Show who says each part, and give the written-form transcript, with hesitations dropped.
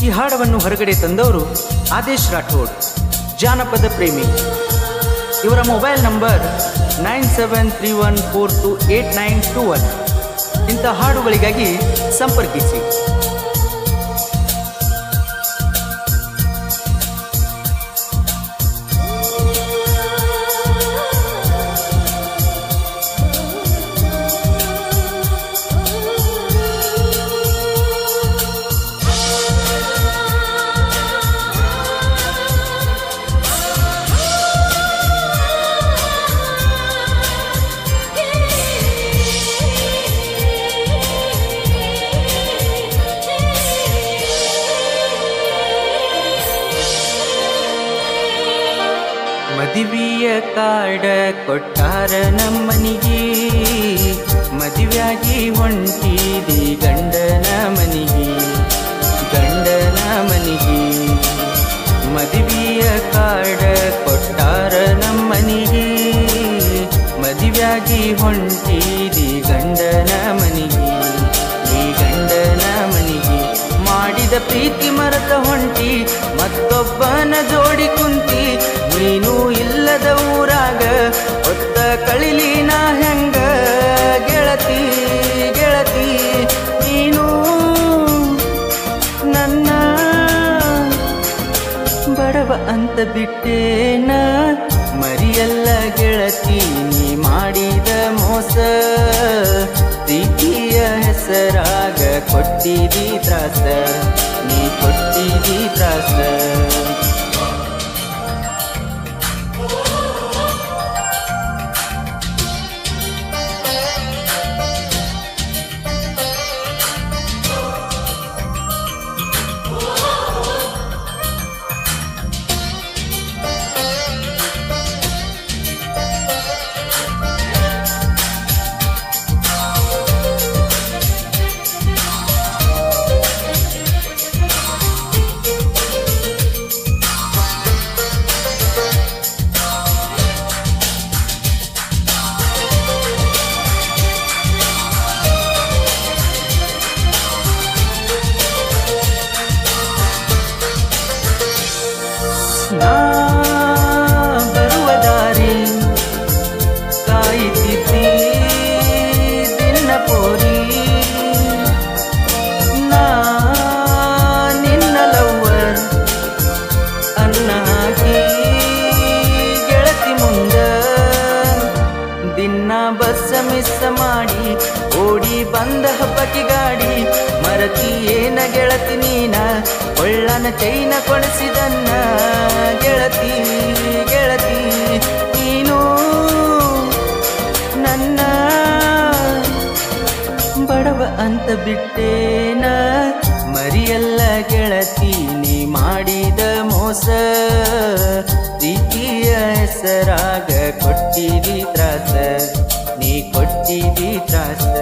Speaker 1: ಈ ಹಾಡವನ್ನು ಹೊರಗಡೆ ತಂದವರು ಆದೇಶ್ ರಾಠೋಡ್, ಜಾನಪದ ಪ್ರೇಮಿ. ಇವರ ಮೊಬೈಲ್ ನಂಬರ್ 9731428921. ಇಂಥ ಹಾಡುಗಳಿಗಾಗಿ ಸಂಪರ್ಕಿಸಿ. ಮದುವೆಯ ಕಾಡ ಕೊಟ್ಟಾರ ನಮ್ಮನಿಗೆ, ಮದುವೆಯಾಗಿ ಹೊಂಟಿದಿ ಗಂಡನ ಮನಿಗೆ, ಗಂಡನ ಮನಿಗೆ. ಮದುವೆಯ ಕಾಡ ಕೊಟ್ಟಾರ ನಮ್ಮನಿಗೆ, ಮದುವೆಯಾಗಿ ಹೊಂಟಿದಿ ಗಂಡನ ಮನಿಗೆ, ಈ ಗಂಡನ ಮನಿಗೆ. ಮಾಡಿದ ಪ್ರೀತಿ ಮರೆತ ಹೊಂಟಿ ಮತ್ತೊಬ್ಬನ ಜೋಡಿ ಕುಂತಿ, ನೀನು ಇಲ್ಲದ ಊರಾಗ ಹೊತ್ತ ಕಳಿಲಿ ನಾ ಹೆಂಗ ಗೆಳತಿ, ಗೆಳತಿ. ನೀನು ನನ್ನ ಬಡವ ಅಂತ ಬಿಟ್ಟೇನ, ಮರಿಯಲ್ಲ ಗೆಳತಿ ನೀ ಮಾಡಿದ ಮೋಸ. ಪ್ರೀತಿಯ ಹೆಸರಾಗ ಕೊಟ್ಟಿದಿ ತ್ರಾಸ, ನೀ ಕೊಟ್ಟಿದಿ ತ್ರಾಸ. ನಾ ಬರುವ ದಾರಿ ಕಾಯುತ್ತಿದ್ದಿ ದಿನ ಪೋರಿ, ನಾ ನಿನ್ನ ಲವ್ವರ್ ಅನ್ನ ಹಾಕಿ ಗೆಳತಿ ಮುಂದ. ದಿನ ಬಸ್ ಮಿಸ್ ಮಾಡಿ ಓಡಿ ಬಂದ ಹಬ್ಬಕ್ಕೆ ಗಾಡಿ, ಮರತಿ ಏನ ಗೆಳತಿ ನೀನ ಒಳ್ಳನ ಚೈನ ಕೊಡಿಸಿದನ್ನ ಗೆಳತಿ, ಗೆಳತಿ. ನೀನು ನನ್ನ ಬಡವ ಅಂತ ಬಿಟ್ಟೇನ, ಮರಿಯಲ್ಲ ಗೆಳತಿ ನೀ ಮಾಡಿದ ಮೋಸ. ಪ್ರೀತಿಯ ಹೆಸರಾಗ ಕೊಟ್ಟಿದಿ ತ್ರಾಸ, ನೀ ಕೊಟ್ಟಿದಿ ತ್ರಾಸ.